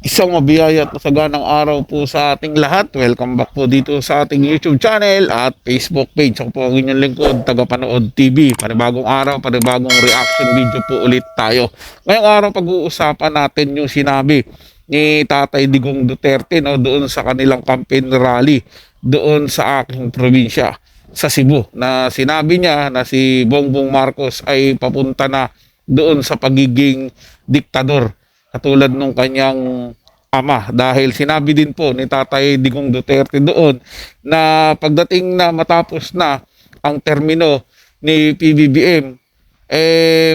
Isang mabiyaya at masaganang araw po sa ating lahat. Welcome back po dito sa ating YouTube channel at Facebook page. Ako po ang inyong lingkod, Tagapanood TV. Panibagong araw, panibagong reaction video po ulit tayo. Ngayong araw pag-uusapan natin yung sinabi ni Tatay Digong Duterte doon sa kanilang campaign rally doon sa aking probinsya sa Cebu, na sinabi niya na si Bongbong Marcos ay papunta na doon sa pagiging diktador katulad nung kanyang ama, dahil sinabi din po ni Tatay Digong Duterte doon na pagdating na matapos na ang termino ni PBBM,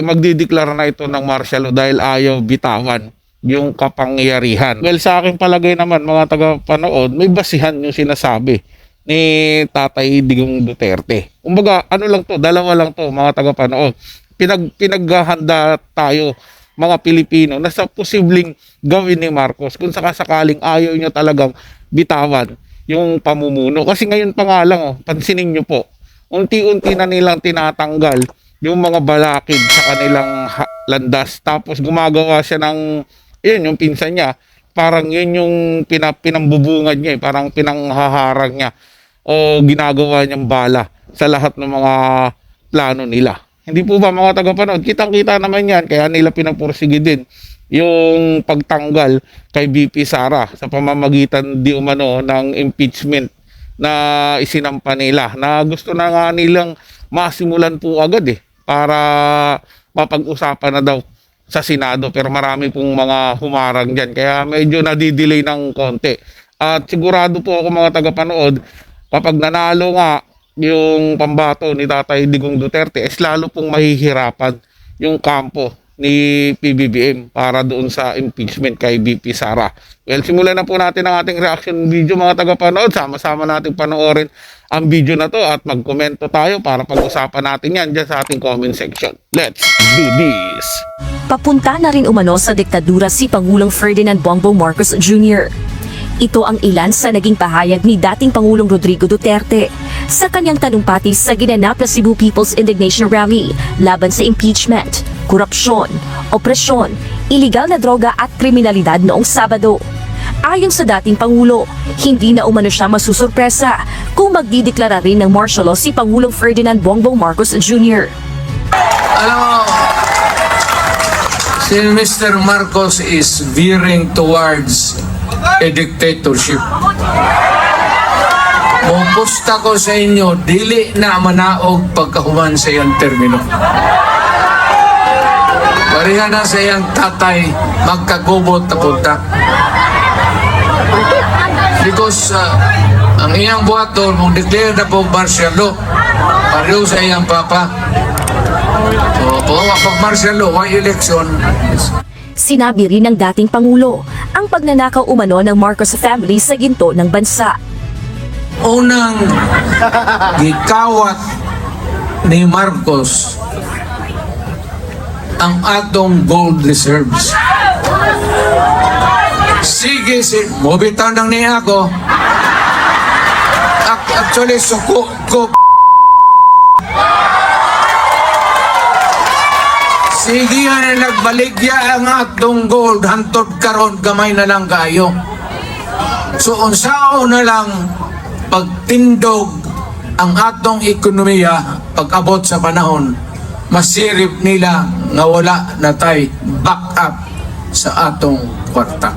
magdideklara na ito ng martial law dahil ayaw bitawan yung kapangyarihan. Well, sa aking palagay naman mga tagapanood, may basihan yung sinasabi ni Tatay Digong Duterte. Kumbaga, ano lang to, dalawa lang to mga tagapanood. Pinaghahanda tayo mga Pilipino na sa posibleng gawin ni Marcos kung sakasakaling ayaw nyo talagang bitawan yung pamumuno. Kasi ngayon pa nga lang, pansinin nyo po, unti-unti na nilang tinatanggal yung mga balakid sa kanilang landas. Tapos gumagawa siya ng, yun, yung pinsan niya, parang yun yung pinambubungad niya, parang pinanghaharang niya o ginagawa niyang bala sa lahat ng mga plano nila. Hindi po ba mga tagapanood? Kitang-kita naman yan, kaya nila pinapursige din yung pagtanggal kay VP Sara sa pamamagitan di umano ng impeachment na isinampa nila, na gusto na nga nilang masimulan po agad para mapag-usapan na daw sa Senado, pero marami pong mga humarang dyan, kaya medyo nadidelay ng konti. At sigurado po ako mga tagapanood, kapag nanalo nga yung pambato ni Tatay Digong Duterte, lalo pong mahihirapan yung kampo ni PBBM para doon sa impeachment kay VP Sara. Well, simulan na po natin ang ating reaction video mga tagapanood. Sama-sama natin panoorin ang video na to at magkomento tayo para pag-usapan natin yan dyan sa ating comment section. Let's do this! Papunta na rin umano sa diktadura si Pangulong Ferdinand Bongbong Marcos Jr. Ito ang ilan sa naging pahayag ni dating Pangulong Rodrigo Duterte sa kanyang talumpati sa ginanap na Cebu People's Indignation Rally laban sa impeachment, korupsyon, opresyon, iligal na droga at kriminalidad noong Sabado. Ayon sa dating Pangulo, hindi na umano siya masusurpresa kung magdideklara rin ng martial law si Pangulong Ferdinand Bongbong Marcos Jr. Alam mo, si Mr. Marcos is veering towards a dictatorship. Mupusta ko sa inyo, dili na manaog pagkahuman sa iyang termino. Pariha na sa iyang tatay, magkagubot na punta. Because ang iyang buhaton, kung declare na po martial law, pareho sa iyang papa. So, pag martial law, why election? Sinabi rin ng dating Pangulo ang pagnanakaw umano ng Marcos family sa ginto ng bansa. Unang gikawat ni Marcos ang atong gold reserves. Sige, mobitaw nang niya ako. Actually, suko ko. Sige nga na nagbaligya ang atong gold, hantod karon gamay na lang kayo. So unsao na lang pagtindog ang atong ekonomiya pag-abot sa panahon, masirip nila nga wala na tay back up sa atong kwarta.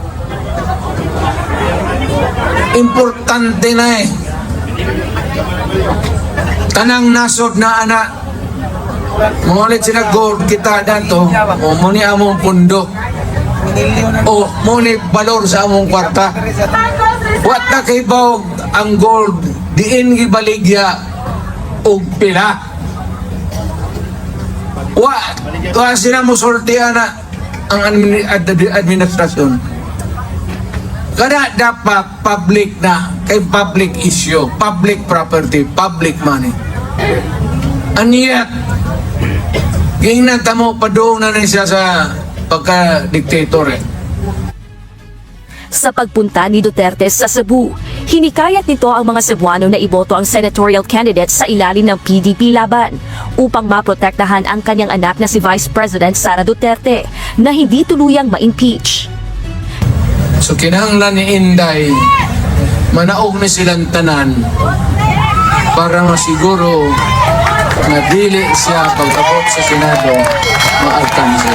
Importante na tanang nasod na anak. Mungulit sila gold kita dato, o muni among pundo, o muni balor sa among kwarta. Wat na kay bawag ang gold, diin gibaligya og pila. Wa sila musultian na ang administrasyon. Kada dapat public na, kay public issue, public property, public money. And yet, ginagtamo padoong na siya sa pagka-dictator. Sa pagpunta ni Duterte sa Cebu, hinikayat nito ang mga Cebuano na iboto ang senatorial candidate sa ilalim ng PDP laban upang maprotektahan ang kanyang anak na si Vice President Sara Duterte na hindi tuluyang ma-impeach. So kinahanglan ni Inday manaog ni silang tanan para masiguro na dili siya pag-abot sa Senado ma-alkanse.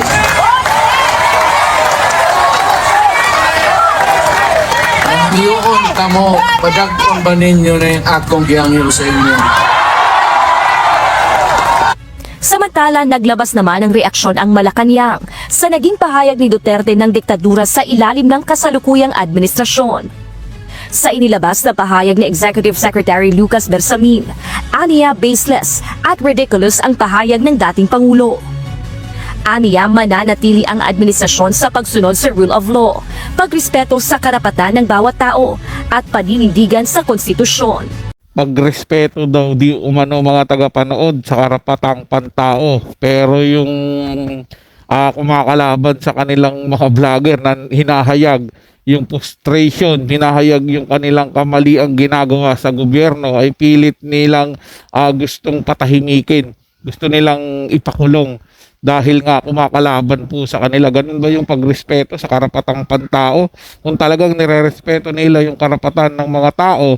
Ang kamo, padagpon ba ninyo na yung akong gihangyo sa inyo? Samantala, naglabas naman ng reaksyon ang Malacanang sa naging pahayag ni Duterte ng diktadura sa ilalim ng kasalukuyang administrasyon. Sa inilabas na pahayag ni Executive Secretary Lucas Bersamin, aniya baseless at ridiculous ang pahayag ng dating Pangulo. Aniya mananatili ang administrasyon sa pagsunod sa rule of law, pagrespeto sa karapatan ng bawat tao at paninindigan sa konstitusyon. Pagrespeto daw di umano mga tagapanood sa karapatang pantao. Pero yung kumakalaban sa kanilang mga vlogger na hinahayag yung frustration, hinahayag yung kanilang kamaliang ginagawa sa gobyerno, ay pilit nilang gustong patahimikin. Gusto nilang ipakulong dahil nga kumakalaban po sa kanila. Ganun ba yung pagrespeto sa karapatang pantao? Kung talagang nirerespeto nila yung karapatan ng mga tao,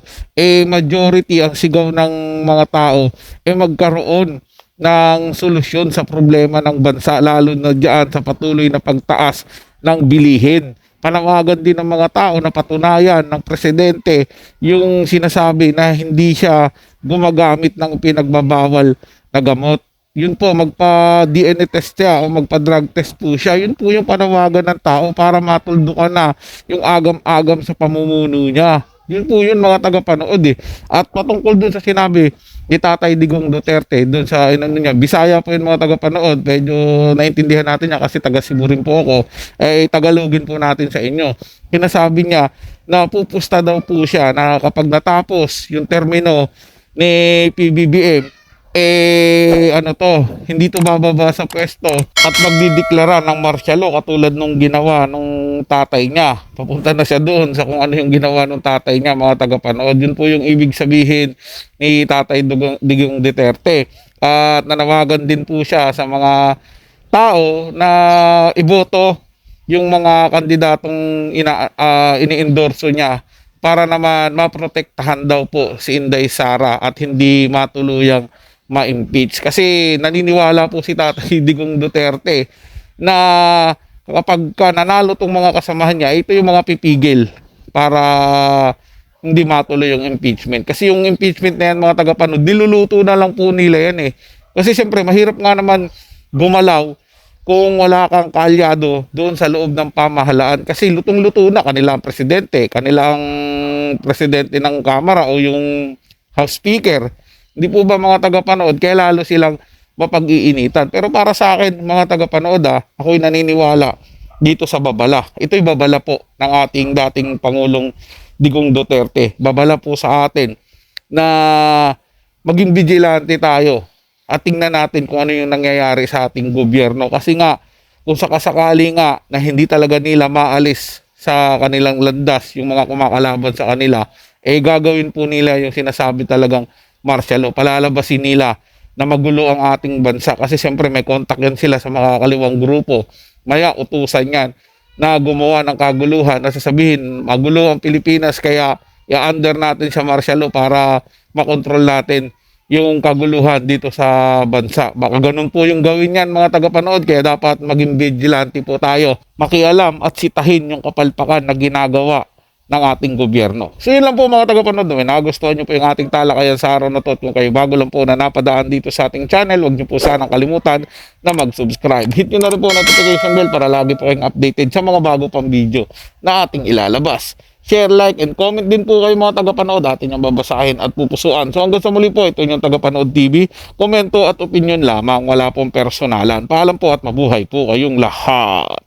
majority ang sigaw ng mga tao, magkaroon ng solusyon sa problema ng bansa, lalo na diyan sa patuloy na pagtaas ng bilihin. Panawagan din ng mga tao na patunayan ng presidente yung sinasabi na hindi siya gumagamit ng pinagbabawal na gamot. Yun po, magpa-DNA test siya o magpa-drug test po siya. Yun po yung panawagan ng tao para matuldukan na yung agam-agam sa pamumuno niya. Yun po yun mga tagapanood eh. At patungkol dun sa sinabi ni Tatay Digong Duterte, dun sa niya, Bisaya po yun mga tagapanood. Medyo naintindihan natin niya kasi taga Cebu rin po ako. Tagalogin po natin sa inyo. Kinasabi niya na pupusta daw po siya na kapag natapos yung termino ni PBBM, hindi to bababa sa pwesto at magdideklara ng martial law katulad nung ginawa nung tatay niya. Papunta na siya doon sa kung ano yung ginawa nung tatay niya mga tagapanood. Yun po yung ibig sabihin ni Tatay Digong Duterte. At nanawagan din po siya sa mga tao na iboto yung mga kandidatong ini-endorso niya para naman maprotektahan daw po si Inday Sara at hindi matuluyang ma-impeach. Kasi naniniwala po si Tatay Digong Duterte na kapag nanalo tong mga kasamahan niya, ito yung mga pipigil para hindi matuloy yung impeachment. Kasi yung impeachment na yan mga tagapanood, niluluto na lang po nila yan eh. Kasi siyempre mahirap nga naman gumalaw kung wala kang kalyado doon sa loob ng pamahalaan. Kasi lutong-luto na kanilang presidente ng Kamara o yung House Speaker. Hindi po ba mga tagapanood, kaya lalo silang mapag-iinitan. Pero para sa akin, mga tagapanood, ako'y naniniwala dito sa babala. Ito'y babala po ng ating dating Pangulong Digong Duterte. Babala po sa atin na maging vigilante tayo at tingnan natin kung ano yung nangyayari sa ating gobyerno. Kasi nga, kung sakasakali nga na hindi talaga nila maalis sa kanilang landas, yung mga kumakalaban sa kanila, gagawin po nila yung sinasabi talagang martial law. Palalabasin nila na magulo ang ating bansa kasi siyempre may contact yan sila sa mga kaliwang grupo. Maya utusan yan na gumawa ng kaguluhan na sasabihin magulo ang Pilipinas kaya i-under natin sa martial law para makontrol natin yung kaguluhan dito sa bansa. Baka ganun po yung gawin yan mga tagapanood, kaya dapat maging vigilante po tayo. Makialam at sitahin yung kapalpakan na ginagawa ng ating gobyerno. So yun lang po mga tagapanood. Nagustuhan nyo po yung ating talakayan sa araw na to. At kung kayo bago lang po na napadaan dito sa ating channel, huwag nyo po sanang kalimutan na mag-subscribe. Hit nyo na rin po notification bell para lagi po kayong updated sa mga bago pang video na ating ilalabas. Share, like, and comment din po kayo mga tagapanood. Atin yung babasahin at pupusuan. So hanggang sa muli po, ito yung Tagapanood TV. Komento at opinion lamang. Wala pong personalan. Paalam po at mabuhay po kayong lahat.